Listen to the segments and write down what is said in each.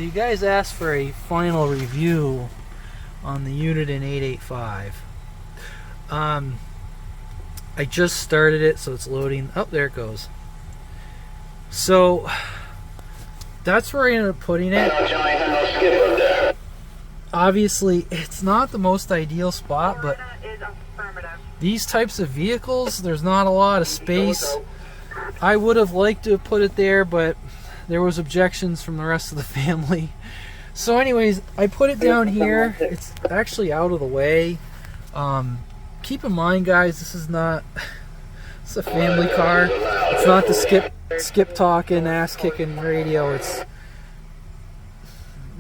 you guys asked for a final review on the Uniden 885. I just started it, so it's loading. Oh, there it goes. So that's where I ended up putting it. Obviously, it's not the most ideal spot, but these types of vehicles, there's not a lot of space. I would have liked to have put it there, but there was objections from the rest of the family. So anyways, I put it down here. It's actually out of the way. Keep in mind, guys, this is not, it's a family car. It's not the skip talking, ass kicking radio. It's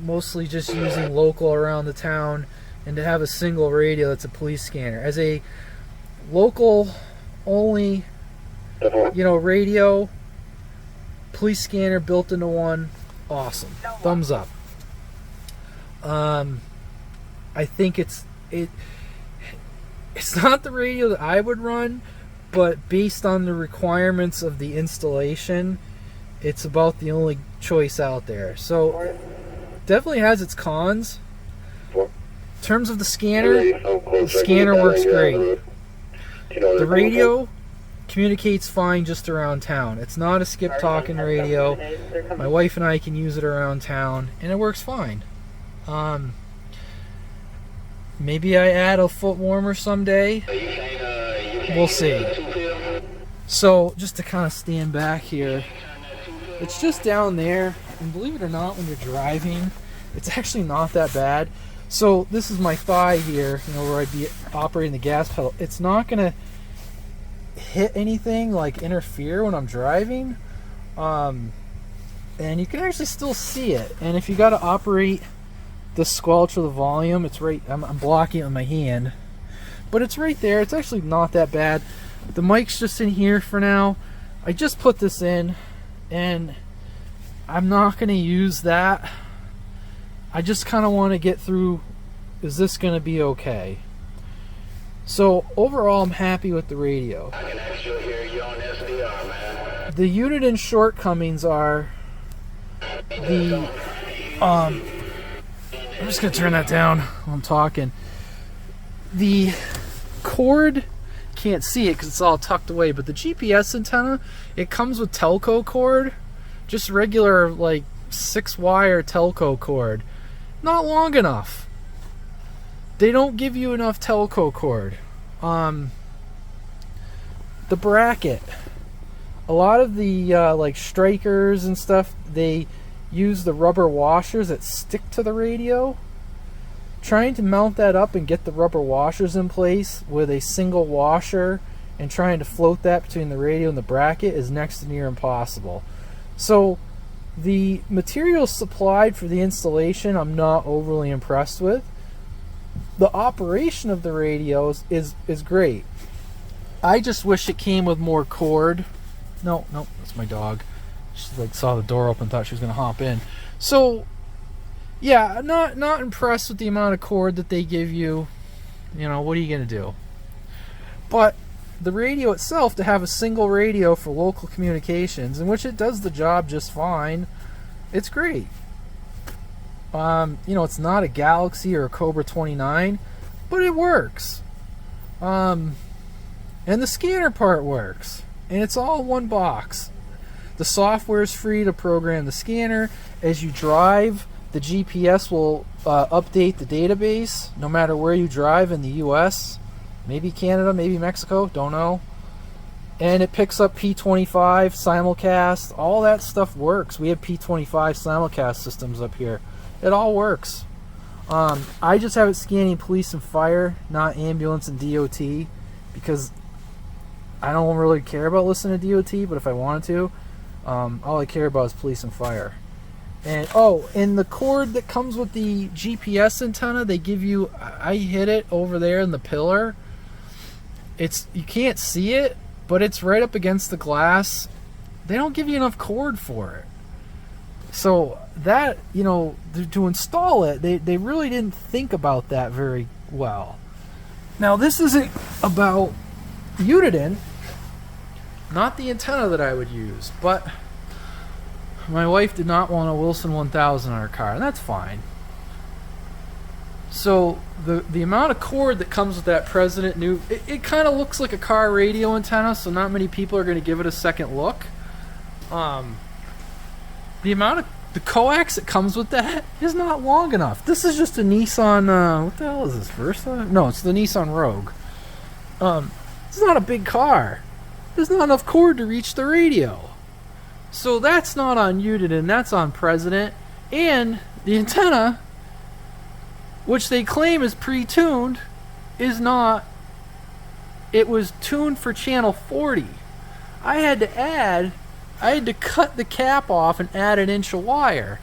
mostly just using local around the town, and to have a single radio that's a police scanner. As a local only, radio, police scanner built into one, awesome. Thumbs up. I think it's not the radio that I would run, but based on the requirements of the installation, it's about the only choice out there. So definitely has its cons. In terms of the scanner works great. The radio communicates fine just around town. It's not a skip talking radio. My wife and I can use it around town, and it works fine. Maybe I add a foot warmer someday. We'll see. So just to kind of stand back here, it's just down there, and believe it or not, when you're driving, it's actually not that bad. So this is my thigh here, where I'd be operating the gas pedal. It's not gonna hit anything, like interfere when I'm driving, and you can actually still see it. And if you got to operate the squelch or the volume, it's right, I'm blocking it with my hand, but it's right there. It's actually not that bad. The mic's just in here for now. I just put this in, and I'm not going to use that. I just kind of want to get through, is this going to be okay? So overall, I'm happy with the radio. I can actually hear you on SDR, man. The Uniden shortcomings are the I'm just gonna turn that down while I'm talking. The cord, can't see it because it's all tucked away, but the GPS antenna, it comes with telco cord, just regular like 6-wire telco cord. Not long enough. They don't give you enough telco cord. The bracket, a lot of the like strikers and stuff, they use the rubber washers that stick to the radio. Trying to mount that up and get the rubber washers in place with a single washer and trying to float that between the radio and the bracket is next to near impossible. So the materials supplied for the installation, I'm not overly impressed with. The operation of the radios is great. I just wish it came with more cord. No, that's my dog. She like saw the door open, thought she was gonna hop in. So yeah, I'm not impressed with the amount of cord that they give you. What are you gonna do? But the radio itself, to have a single radio for local communications, in which it does the job just fine, it's great. It's not a Galaxy or a Cobra 29, but it works. And the scanner part works, and it's all one box. The software is free to program the scanner. As you drive, the GPS will update the database no matter where you drive in the US, maybe Canada, maybe Mexico, don't know. And it picks up P25, simulcast, all that stuff works. We have P25 simulcast systems up here. It all works. I just have it scanning police and fire, not ambulance and DOT, because I don't really care about listening to DOT, but if I wanted to, all I care about is police and fire. And and the cord that comes with the GPS antenna, they give you, I hit it over there in the pillar. You can't see it, but it's right up against the glass. They don't give you enough cord for it. So that, to install it, they really didn't think about that very well. Now, this isn't about Uniden, not the antenna that I would use, but my wife did not want a Wilson 1000 on her car, and that's fine. So the amount of cord that comes with that President new, it kind of looks like a car radio antenna, so not many people are going to give it a second look. The amount of the coax that comes with that is not long enough. This is just a Nissan, what the hell is this, Versa? No, it's the Nissan Rogue. It's not a big car. There's not enough cord to reach the radio. So that's not on Uniden, that's on President. And the antenna, which they claim is pre-tuned, is not. It was tuned for channel 40. I had to cut the cap off and add an inch of wire.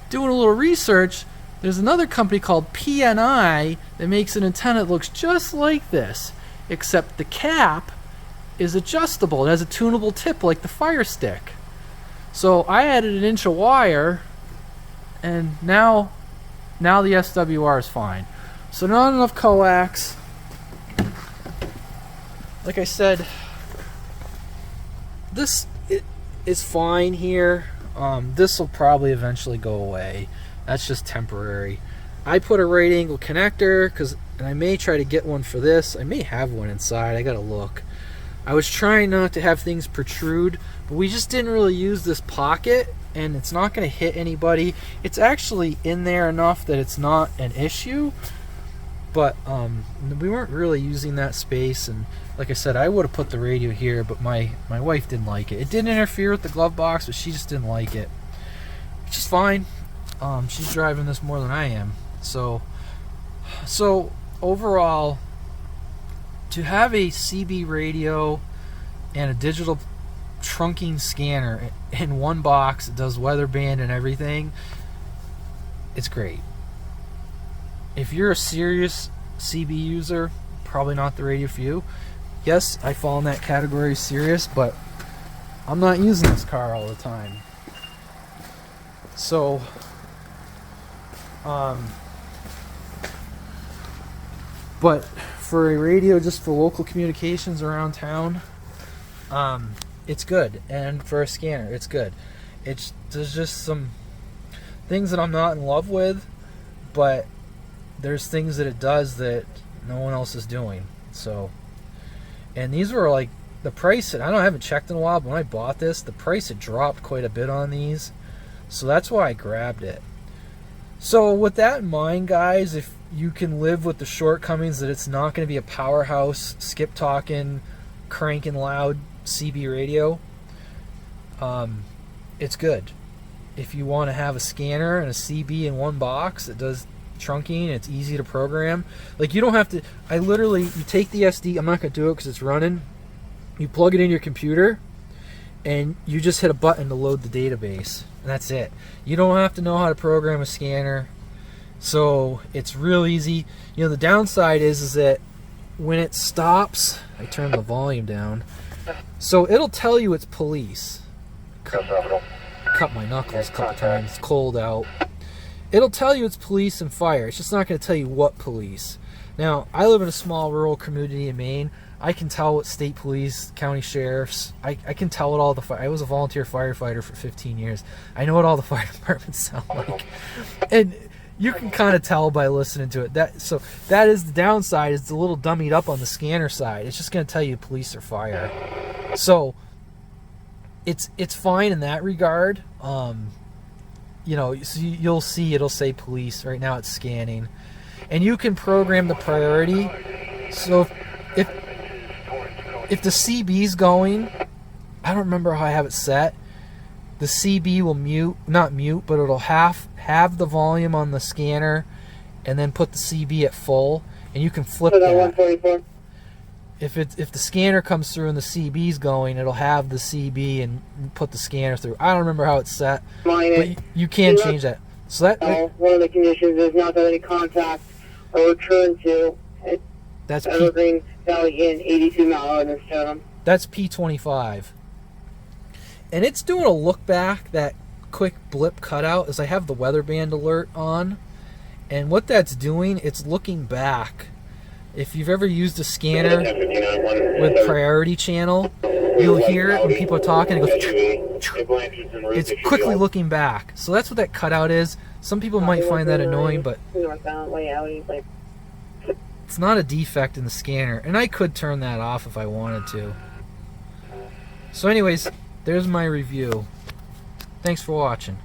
Doing a little research, there's another company called PNI that makes an antenna that looks just like this, except the cap is adjustable. It has a tunable tip like the Fire Stick. So I added an inch of wire, and now the SWR is fine. So not enough coax. Like I said, this is fine here. This will probably eventually go away. That's just temporary. I put a right angle connector and I may try to get one for this. I may have one inside. I gotta look. I was trying not to have things protrude, but we just didn't really use this pocket, and it's not going to hit anybody. It's actually in there enough that it's not an issue, but we weren't really using that space. And like I said, I would have put the radio here, but my wife didn't like it. It didn't interfere with the glove box, but she just didn't like it, which is fine. She's driving this more than I am. So overall, to have a CB radio and a digital trunking scanner in one box that does weather band and everything, it's great. If you're a serious CB user, probably not the radio for you. Yes, I fall in that category, serious, but I'm not using this car all the time. So but for a radio just for local communications around town, it's good. And for a scanner, it's good. There's just some things that I'm not in love with, but there's things that it does that no one else is doing. So, and these were like the price. I haven't checked in a while, but when I bought this, the price had dropped quite a bit on these, so that's why I grabbed it. So with that in mind, guys, if you can live with the shortcomings that it's not going to be a powerhouse, skip talking, cranking loud CB radio, it's good. If you want to have a scanner and a CB in one box that does trunking, it's easy to program. Like, you don't have to, you take the SD, I'm not going to do it because it's running, you plug it in your computer, and you just hit a button to load the database, and that's it. You don't have to know how to program a scanner, so it's real easy. You know, the downside is that when it stops, I turn the volume down, so it'll tell you it's police. Cut my knuckles a couple times, it's cold out. It'll tell you it's police and fire. It's just not going to tell you what police. Now, I live in a small rural community in Maine. I can tell what state police, county sheriffs, I can tell what all the I was a volunteer firefighter for 15 years. I know what all the fire departments sound like. And you can kind of tell by listening to it. So that is the downside, is it's a little dummied up on the scanner side. It's just going to tell you police or fire. So it's fine in that regard. You know, so you'll see it'll say police. Right now it's scanning. And you can program the priority. So if the CB's going, I don't remember how I have it set, the CB will not mute, but it'll have the volume on the scanner and then put the CB at full, and you can flip that. 144. If the scanner comes through and the CB's going, it'll have the CB and put the scanner through. I don't remember how it's set, but you can change that. So that one of the conditions is not that any contact or return to that's Evergreen Valley in 82 mile in Stone. That's P25. And it's doing a look back, that quick blip cutout, as I have the weather band alert on. And what that's doing, it's looking back. If you've ever used a scanner with priority channel, you'll hear it when people are talking. It goes. It's quickly looking back. So that's what that cutout is. Some people might find that annoying, but it's not a defect in the scanner. And I could turn that off if I wanted to. So anyways, there's my review. Thanks for watching.